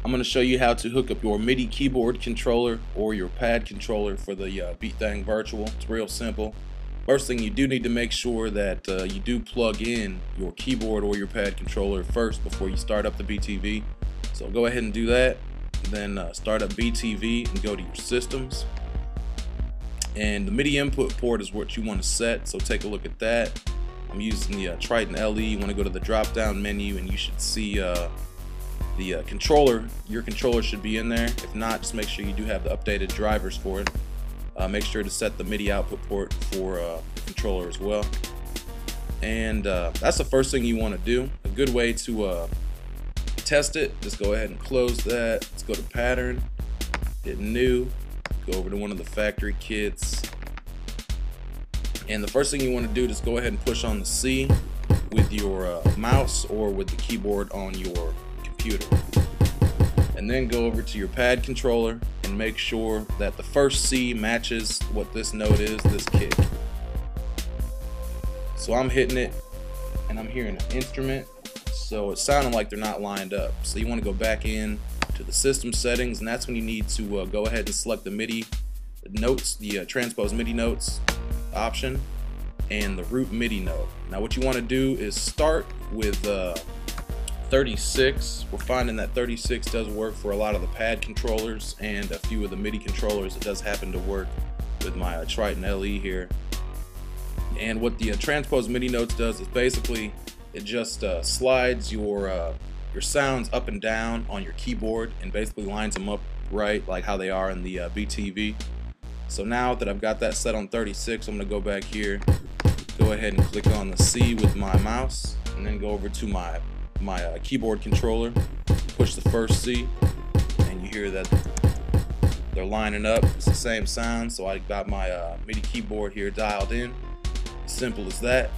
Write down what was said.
I'm going to show you how to hook up your MIDI keyboard controller or your pad controller for the Beat Virtual. It's real simple. First thing, you do need to make sure that you do plug in your keyboard or your pad controller first before you start up the BTV. So go ahead and do that. Then start up BTV and go to your systems. And the MIDI input port is what you want to set, so take a look at that. I'm using the Triton LE. You want to go to the drop down menu and you should see the controller. Your controller should be in there. If not, just make sure you do have the updated drivers for it. Make sure to set the MIDI output port for the controller as well. And that's the first thing you want to do. A good way to test it, just go ahead and close that. Let's go to pattern, hit new, go over to one of the factory kits. And the first thing you want to do is go ahead and push on the C with your mouse or with the keyboard on your computer. And then go over to your pad controller and make sure that the first C matches what this note is, this kick. So I'm hitting it and I'm hearing an instrument, so it's sounding like they're not lined up. So you want to go back in to the system settings, and that's when you need to go ahead and select the MIDI notes, the transpose MIDI notes option, and the root MIDI note. Now what you want to do is start with 36. We're finding that 36 does work for a lot of the pad controllers and a few of the MIDI controllers. It does happen to work with my Triton LE here. And what the transpose MIDI notes does is basically it just slides your sounds up and down on your keyboard and basically lines them up right like how they are in the BTV. So now that I've got that set on 36, I'm going to go back here, go ahead and click on the C with my mouse, and then go over to my keyboard controller, push the first C, and you hear that they're lining up. It's the same sound, so I got my MIDI keyboard here dialed in. Simple as that.